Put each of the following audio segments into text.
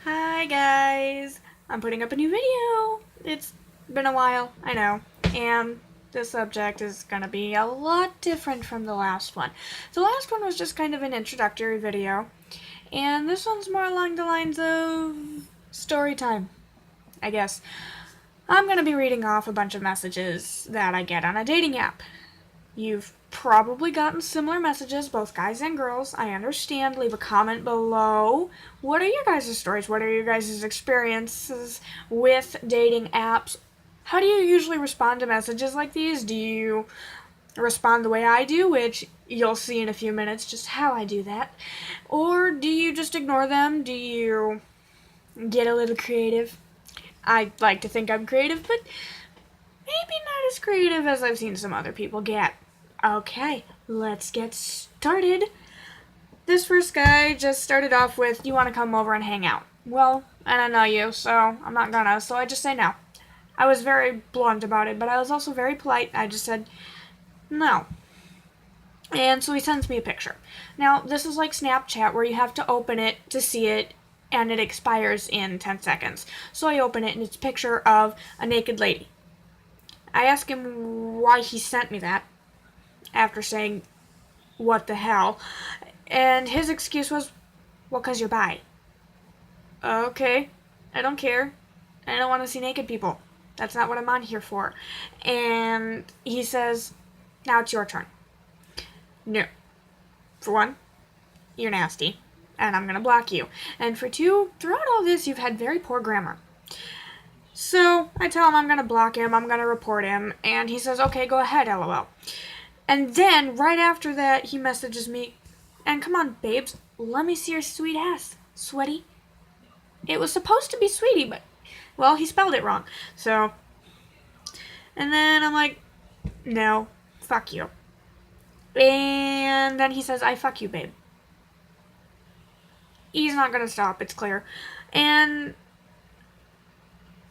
Hi guys! I'm putting up a new video! It's been a while, I know, and this subject is gonna be a lot different from the last one. The last one was just kind of an introductory video, and this one's more along the lines of story time, I guess. I'm gonna be reading off a bunch of messages that I get on a dating app. You've probably gotten similar messages, both guys and girls. I understand. Leave a comment below. What are your guys' stories? What are your guys' experiences with dating apps? How do you usually respond to messages like these? Do you respond the way I do, which you'll see in a few minutes just how I do that? Or do you just ignore them? Do you get a little creative? I like to think I'm creative, but maybe not as creative as I've seen some other people get. Okay, let's get started. This first guy just started off with, "You want to come over and hang out?" Well, I don't know you, so I'm not gonna, so I just say no. I was very blunt about it, but I was also very polite. I just said no. And so he sends me a picture. Now, this is like Snapchat where you have to open it to see it, and it expires in 10 seconds. So I open it, and it's a picture of a naked lady. I ask him why he sent me that, after saying, "What the hell?" And his excuse was, "Well, 'cause you're bi." Okay, I don't care. I don't want to see naked people. That's not what I'm on here for. And he says, "Now it's your turn." No. For one, you're nasty, and I'm gonna block you. And for two, throughout all this, you've had very poor grammar. So I tell him I'm gonna block him, I'm gonna report him, and he says, "Okay, go ahead, LOL." And then, right after that, he messages me, "And come on, babes, let me see your sweet ass, sweaty." It was supposed to be sweetie, but, well, he spelled it wrong. So, and then I'm like, "No, fuck you." And then he says, "I fuck you, babe." He's not gonna stop, it's clear. And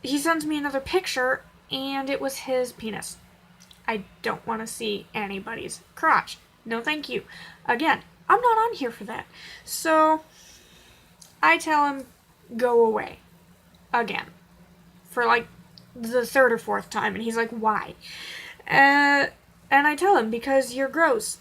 he sends me another picture, and it was his penis. I don't want to see anybody's crotch. No thank you. Again, I'm not on here for that. So I tell him, go away. Again. For like the third or fourth time. And he's like, "Why?" And I tell him, "Because you're gross.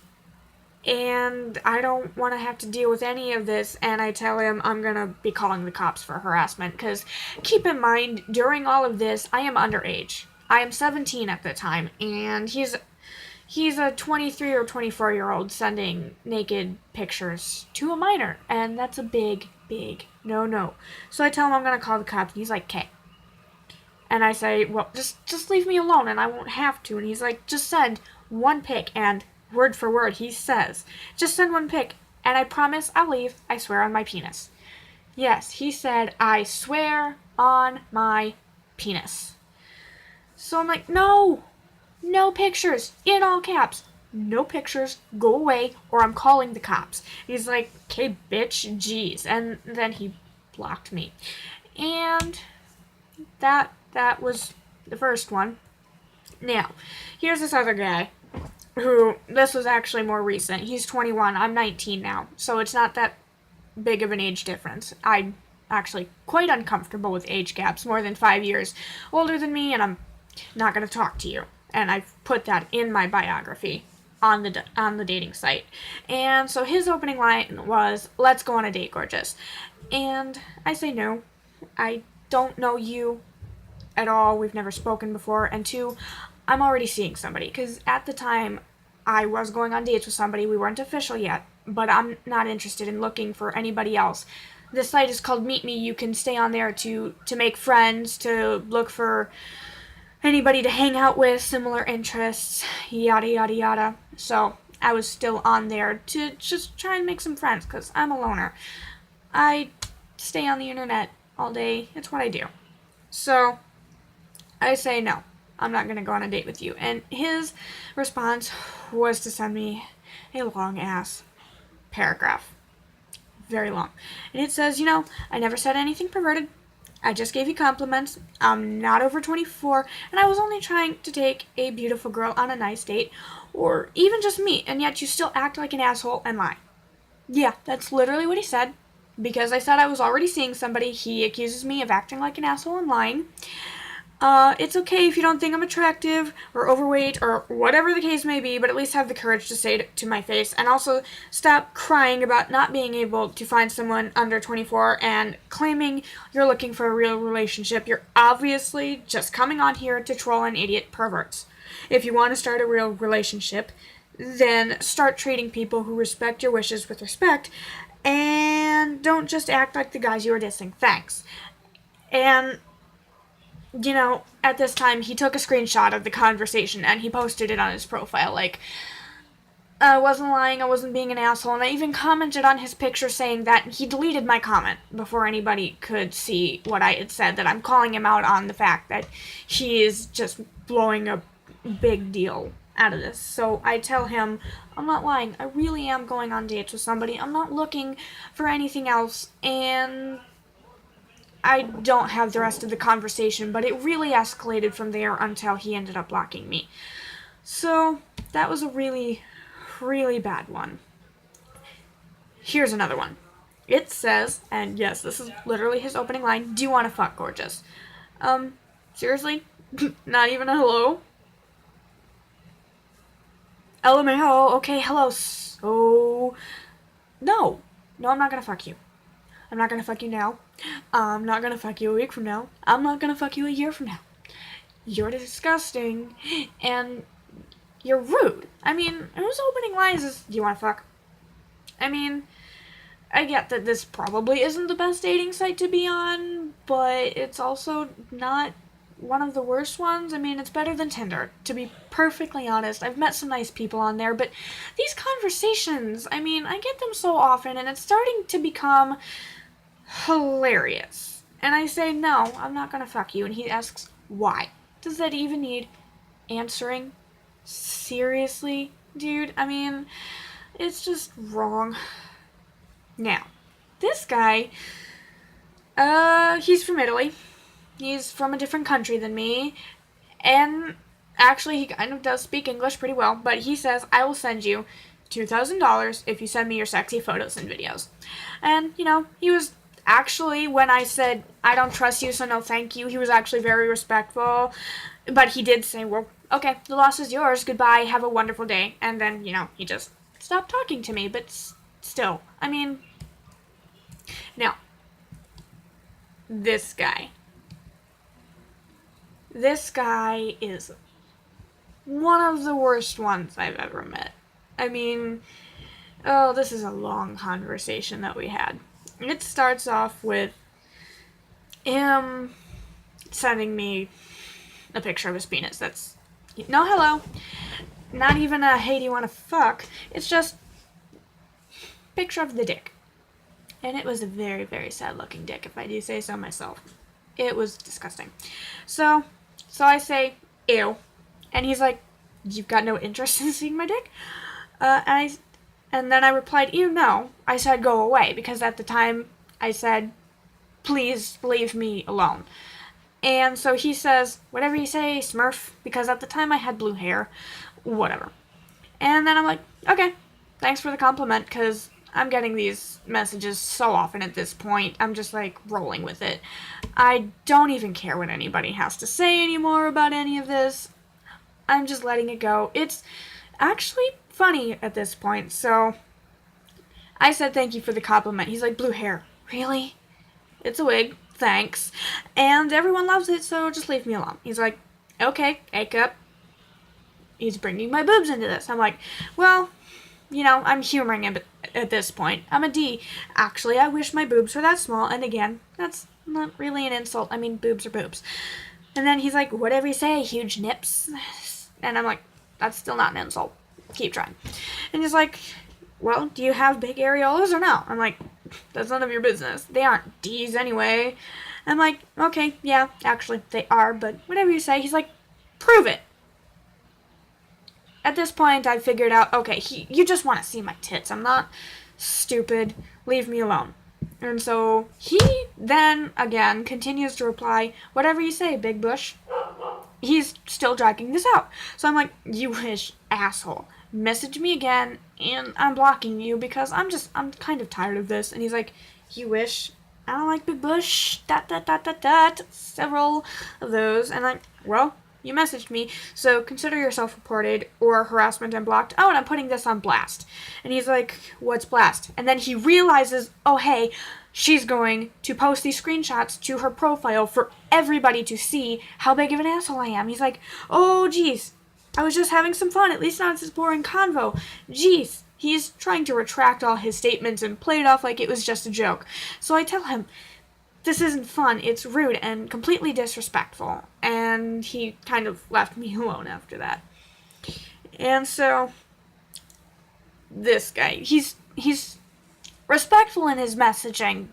And I don't want to have to deal with any of this." And I tell him I'm going to be calling the cops for harassment. Because keep in mind, during all of this, I am underage. I am 17 at the time, and he's a 23 or 24-year-old sending naked pictures to a minor, and that's a big, big no-no. So I tell him I'm going to call the cops, and he's like, "Okay." And I say, "Well, just leave me alone, and I won't have to." And he's like, "Just send one pic," and word for word, he says, "Just send one pic, and I promise I'll leave. I swear on my penis." Yes, he said, "I swear on my penis." So I'm like, "No, no pictures," in all caps. "No pictures, go away, or I'm calling the cops." He's like, "Okay, bitch, jeez." And then he blocked me. And that was the first one. Now, here's this other guy who, this was actually more recent. He's 21, I'm 19 now, so it's not that big of an age difference. I'm actually quite uncomfortable with age gaps, more than 5 years older than me, and I'm not going to talk to you. And I've put that in my biography on the dating site. And so his opening line was, "Let's go on a date, gorgeous." And I say, "No, I don't know you at all. We've never spoken before. And two, I'm already seeing somebody." Because at the time, I was going on dates with somebody. We weren't official yet, but I'm not interested in looking for anybody else. The site is called MeetMe. You can stay on there to make friends, to look for anybody to hang out with, similar interests, yada yada yada. So I was still on there to just try and make some friends, because I'm a loner. I stay on the internet all day. It's what I do. So I say, "No, I'm not going to go on a date with you." And his response was to send me a long-ass paragraph. Very long. And it says, "I never said anything perverted. I just gave you compliments. I'm not over 24, and I was only trying to take a beautiful girl on a nice date, or even just meet, and yet you still act like an asshole and lie." Yeah, that's literally what he said. because I said I was already seeing somebody. He accuses me of acting like an asshole and lying. It's okay if you don't think I'm attractive or overweight or whatever the case may be, but at least have the courage to say it to my face. And also stop crying about not being able to find someone under 24 and claiming you're looking for a real relationship. You're obviously just coming on here to troll and idiot perverts. If you want to start a real relationship, then start treating people who respect your wishes with respect, and don't just act like the guys you are dissing. Thanks. And at this time, he took a screenshot of the conversation and he posted it on his profile. Like, I wasn't lying, I wasn't being an asshole, and I even commented on his picture saying that he deleted my comment before anybody could see what I had said, that I'm calling him out on the fact that he is just blowing a big deal out of this. So I tell him, I'm not lying, I really am going on dates with somebody, I'm not looking for anything else, and I don't have the rest of the conversation, but it really escalated from there until he ended up blocking me. So, that was a really, really bad one. Here's another one. It says, and yes, this is literally his opening line, "Do you want to fuck, gorgeous?" Seriously? Not even a hello? LMAO, okay, hello, so... No, I'm not gonna fuck you. I'm not gonna fuck you now. I'm not gonna fuck you a week from now. I'm not gonna fuck you a year from now. You're disgusting, and you're rude. I mean, whose opening lines is, "Do you wanna fuck?" I mean, I get that this probably isn't the best dating site to be on, but it's also not one of the worst ones. I mean, it's better than Tinder, to be perfectly honest. I've met some nice people on there, but these conversations, I mean, I get them so often, and it's starting to become hilarious. And I say, no, I'm not gonna fuck you. And he asks, why? Does that even need answering? Seriously, dude? I mean, it's just wrong. Now, this guy, he's from Italy. He's from a different country than me. And actually, he kind of does speak English pretty well. But he says, I will send you $2,000 if you send me your sexy photos and videos. And, he was actually, when I said, I don't trust you, so no thank you, he was actually very respectful. But he did say, well, okay, the loss is yours, goodbye, have a wonderful day. And then, he just stopped talking to me. But still, I mean, now, this guy is one of the worst ones I've ever met. I mean, this is a long conversation that we had. It starts off with him sending me a picture of his penis. That's no hello. Not even a, hey, do you want to fuck? It's just picture of the dick. And it was a very, very sad looking dick, if I do say so myself. It was disgusting. So I say, ew. And he's like, you've got no interest in seeing my dick? And then I replied, ew, no. I said, go away, because at the time I said, please leave me alone. And so he says, whatever you say, Smurf, because at the time I had blue hair. Whatever. And then I'm like, okay, thanks for the compliment, because I'm getting these messages so often at this point. I'm just, rolling with it. I don't even care what anybody has to say anymore about any of this. I'm just letting it go. It's actually funny at this point, so I said thank you for the compliment. He's like, blue hair. Really? It's a wig. Thanks. And everyone loves it, so just leave me alone. He's like, okay, A up. He's bringing my boobs into this. I'm like, well, I'm humoring him at this point. I'm a D. Actually, I wish my boobs were that small, and again, that's not really an insult. I mean, boobs are boobs. And then he's like, whatever you say, huge nips. And I'm like, that's still not an insult. Keep trying. And he's like, well, do you have big areolas or no? I'm like, that's none of your business. They aren't D's anyway. I'm like, okay, yeah, actually, they are, but whatever you say. He's like, prove it. At this point, I figured out, okay, you just want to see my tits. I'm not stupid. Leave me alone. And so he then, again, continues to reply, whatever you say, Big Bush. He's still dragging this out. So I'm like, you wish, asshole. Message me again, and I'm blocking you because I'm kind of tired of this. And he's like, you wish I don't like Big Bush, dot, dot, dot, dot, dot, several of those. And I'm, well, you messaged me, so consider yourself reported or harassment and blocked. Oh, and I'm putting this on blast. And he's like, what's blast? And then he realizes, oh, hey, she's going to post these screenshots to her profile for everybody to see how big of an asshole I am. He's like, oh, geez, I was just having some fun. At least not this boring convo. Geez. He's trying to retract all his statements and play it off like it was just a joke. So I tell him, this isn't fun, it's rude and completely disrespectful. And he kind of left me alone after that. And so, this guy, he's respectful in his messaging,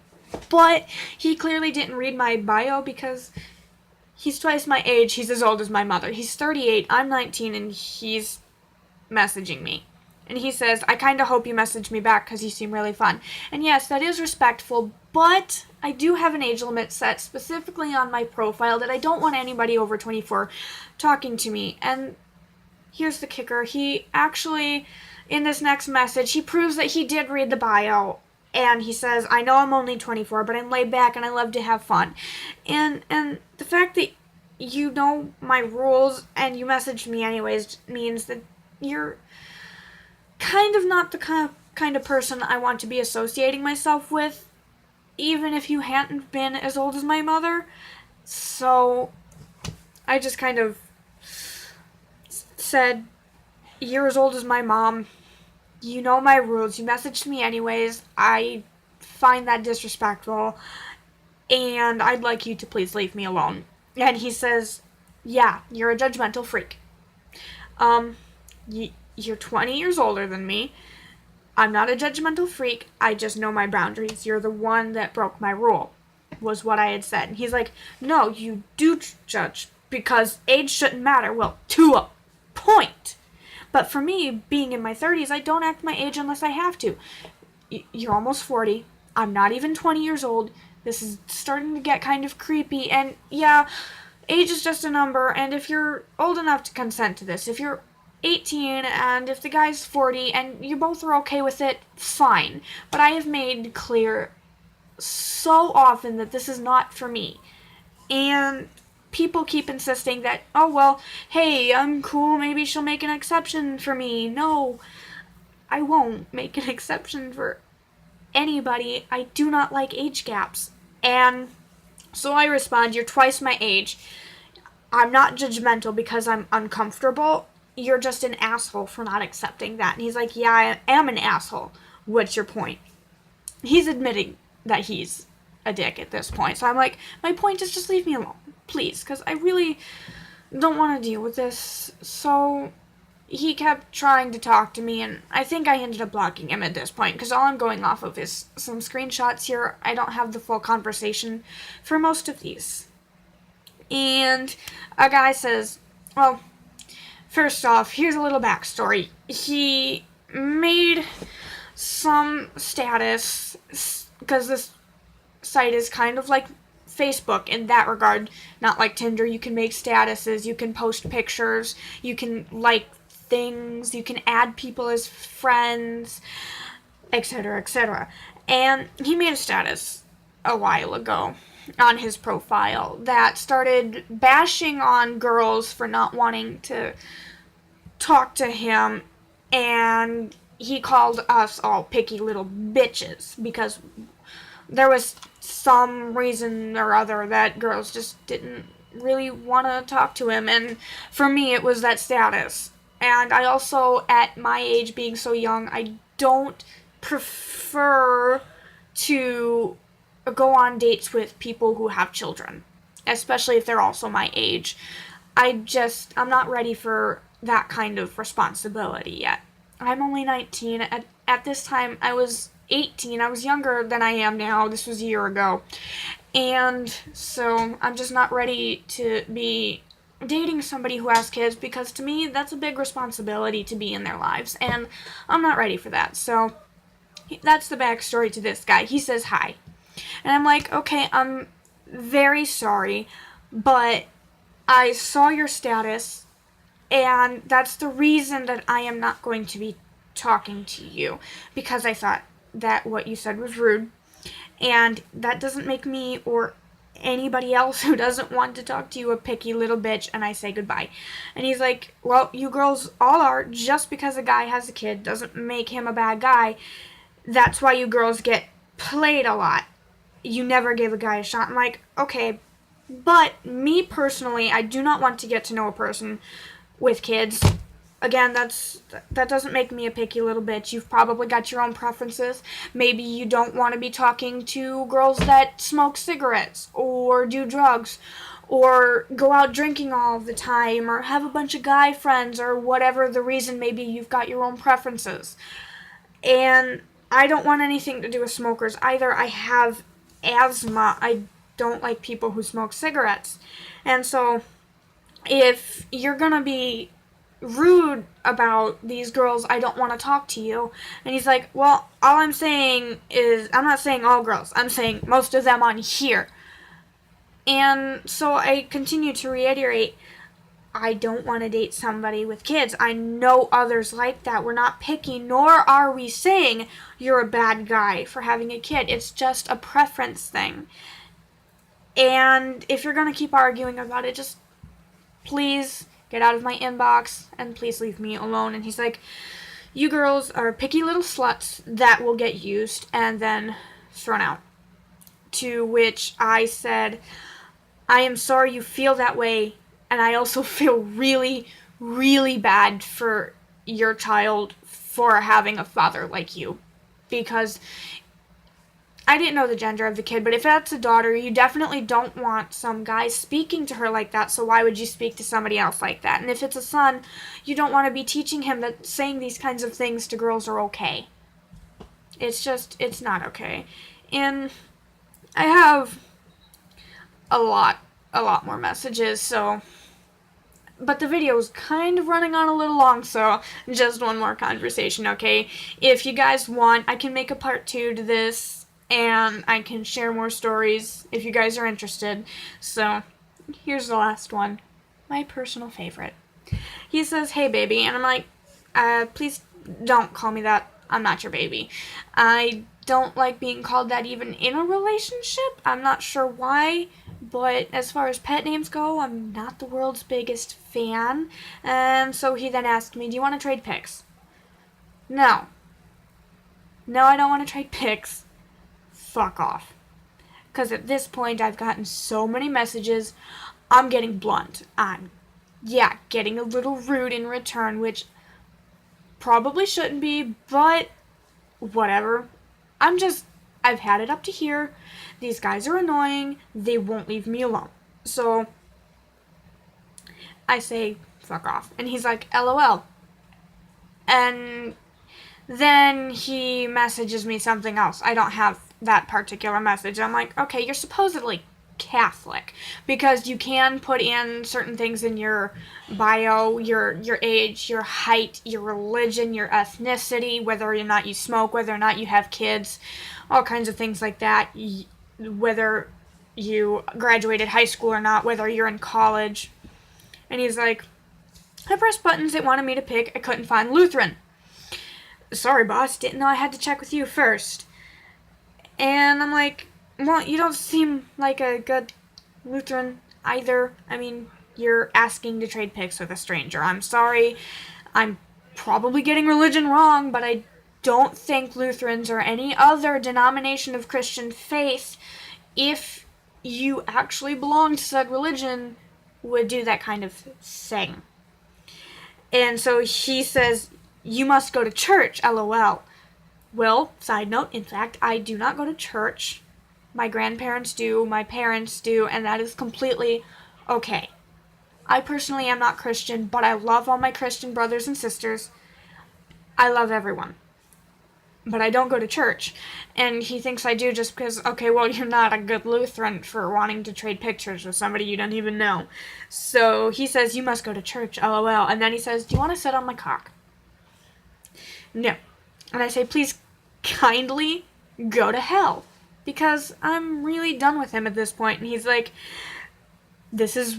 but he clearly didn't read my bio because he's twice my age, he's as old as my mother. He's 38, I'm 19, and he's messaging me. And he says, I kind of hope you message me back because you seem really fun. And yes, that is respectful, but I do have an age limit set specifically on my profile that I don't want anybody over 24 talking to me. And here's the kicker. He actually, in this next message, he proves that he did read the bio. And he says, I know I'm only 24, but I'm laid back and I love to have fun. And the fact that you know my rules and you messaged me anyways means that you're kind of not the kind of person I want to be associating myself with, even if you hadn't been as old as my mother. So I just kind of said, you're as old as my mom, you know my rules, you messaged me anyways, I find that disrespectful, and I'd like you to please leave me alone. And he says, yeah, you're a judgmental freak. You're 20 years older than me. I'm not a judgmental freak. I just know my boundaries. You're the one that broke my rule, was what I had said. And he's like, no, you do judge because age shouldn't matter. Well, to a point. But for me, being in my 30s, I don't act my age unless I have to. You're almost 40. I'm not even 20 years old. This is starting to get kind of creepy. And yeah, age is just a number. And if you're old enough to consent to this, if you're 18 and if the guy's 40 and you both are okay with it, fine. But I have made clear so often that this is not for me. And people keep insisting that, oh well, hey, I'm cool, maybe she'll make an exception for me. No, I won't make an exception for anybody. I do not like age gaps. And so I respond, you're twice my age. I'm not judgmental because I'm uncomfortable. You're just an asshole for not accepting that. And he's like, yeah, I am an asshole. What's your point? He's admitting that he's a dick at this point. So I'm like, my point is just leave me alone, please, because I really don't want to deal with this. So he kept trying to talk to me, and I think I ended up blocking him at this point, because all I'm going off of is some screenshots here. I don't have the full conversation for most of these. And a guy says, well, first off, here's a little backstory. He made some status, because this site is kind of like Facebook in that regard, not like Tinder. You can make statuses, you can post pictures, you can like things, you can add people as friends, etc., etc. And he made a status a while ago on his profile that started bashing on girls for not wanting to talk to him, and he called us all picky little bitches because there was some reason or other that girls just didn't really want to talk to him, and for me it was that status. And I also, at my age being so young, I don't prefer to go on dates with people who have children, especially if they're also my age. I'm not ready for that kind of responsibility yet. I'm only 19. At this time, I was 18. I was younger than I am now. This was a year ago. And so I'm just not ready to be dating somebody who has kids, because to me, that's a big responsibility to be in their lives. And I'm not ready for that. So that's the backstory to this guy. He says hi. And I'm like, okay, I'm very sorry, but I saw your status, and that's the reason that I am not going to be talking to you, because I thought that what you said was rude, And that doesn't make me or anybody else who doesn't want to talk to you a picky little bitch, and I say goodbye. And he's like, well, you girls all are. Just because a guy has a kid doesn't make him a bad guy. That's why you girls get played a lot. You never give a guy a shot. I'm like, okay, but me personally, I do not want to get to know a person with kids. Again, that doesn't make me a picky little bitch. You've probably got your own preferences. Maybe you don't want to be talking to girls that smoke cigarettes or do drugs or go out drinking all the time or have a bunch of guy friends or whatever the reason may be. You've got your own preferences. And I don't want anything to do with smokers either. I have asthma. I don't like people who smoke cigarettes. And so if you're going to be rude about these girls, I don't want to talk to you. And he's like, well, all I'm saying is, I'm not saying all girls, I'm saying most of them on here. And so I continue to reiterate, I don't want to date somebody with kids. I know others like that. We're not picky, nor are we saying you're a bad guy for having a kid. It's just a preference thing. And if you're going to keep arguing about it, just please get out of my inbox and please leave me alone. And he's like, you girls are picky little sluts that will get used and then thrown out. To which I said, I am sorry you feel that way, and I also feel really, really bad for your child for having a father like you. Because I didn't know the gender of the kid, but if that's a daughter, you definitely don't want some guy speaking to her like that, so why would you speak to somebody else like that? And if it's a son, you don't want to be teaching him that saying these kinds of things to girls are okay. It's not okay. And I have a lot more messages, so, but the video is kind of running on a little long, so just one more conversation, okay? If you guys want, I can make a part 2 to this, and I can share more stories if you guys are interested. So, here's the last one. My personal favorite. He says, hey baby, and I'm like, please don't call me that. I'm not your baby. I don't like being called that even in a relationship. I'm not sure why, but as far as pet names go, I'm not the world's biggest fan. And so he then asked me, do you want to trade pics? No. No, I don't want to trade pics. Fuck off. Because at this point, I've gotten so many messages, I'm getting blunt. I'm, getting a little rude in return, which probably shouldn't be, but whatever. I've had it up to here. These guys are annoying. They won't leave me alone. So I say, fuck off. And he's like, LOL. And then he messages me something else. I don't have that particular message. I'm like, okay, you're supposedly Catholic, because you can put in certain things in your bio, your age, your height, your religion, your ethnicity, whether or not you smoke, whether or not you have kids, all kinds of things like that, whether you graduated high school or not, whether you're in college. And he's like, I pressed buttons it wanted me to pick. I couldn't find Lutheran. Sorry, boss, didn't know I had to check with you first. And I'm like, well, you don't seem like a good Lutheran either. I mean, you're asking to trade pics with a stranger. I'm sorry. I'm probably getting religion wrong, but I don't think Lutherans or any other denomination of Christian faith, if you actually belong to said religion, would do that kind of thing. And so he says, you must go to church, LOL. Well, side note, in fact, I do not go to church. My grandparents do, my parents do, and that is completely okay. I personally am not Christian, but I love all my Christian brothers and sisters. I love everyone. But I don't go to church. And he thinks I do just because, okay, well, you're not a good Lutheran for wanting to trade pictures with somebody you don't even know. So he says, you must go to church, LOL. And then he says, do you want to sit on my cock? No. And I say, please kindly go to hell. Because I'm really done with him at this point. And he's like, this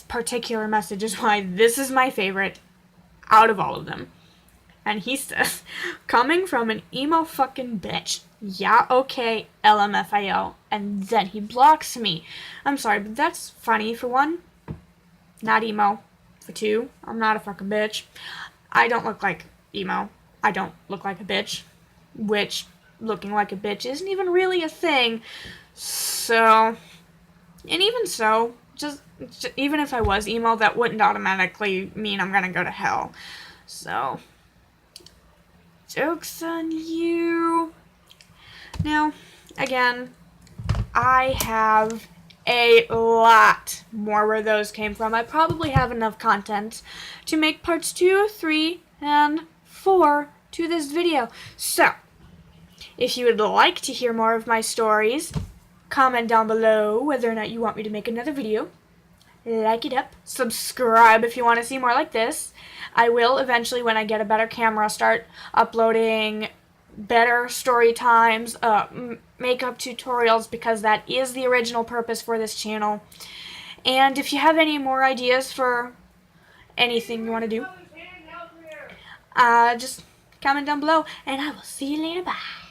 particular message is why this is my favorite out of all of them. And he says, coming from an emo fucking bitch. Yeah, okay, LMFAO. And then he blocks me. I'm sorry, but that's funny, for one. Not emo. For two, I'm not a fucking bitch. I don't look like emo. I don't look like a bitch. Which, looking like a bitch isn't even really a thing. So, and even so, just even if I was emo, that wouldn't automatically mean I'm gonna go to hell. So, joke's on you. Now, again, I have a lot more where those came from. I probably have enough content to make parts 2, 3, and 4 to this video. So, if you would like to hear more of my stories, comment down below whether or not you want me to make another video. Like it up. Subscribe if you want to see more like this. I will eventually, when I get a better camera, start uploading better story times, makeup tutorials, because that is the original purpose for this channel. And if you have any more ideas for anything you want to do, just comment down below, and I will see you later. Bye.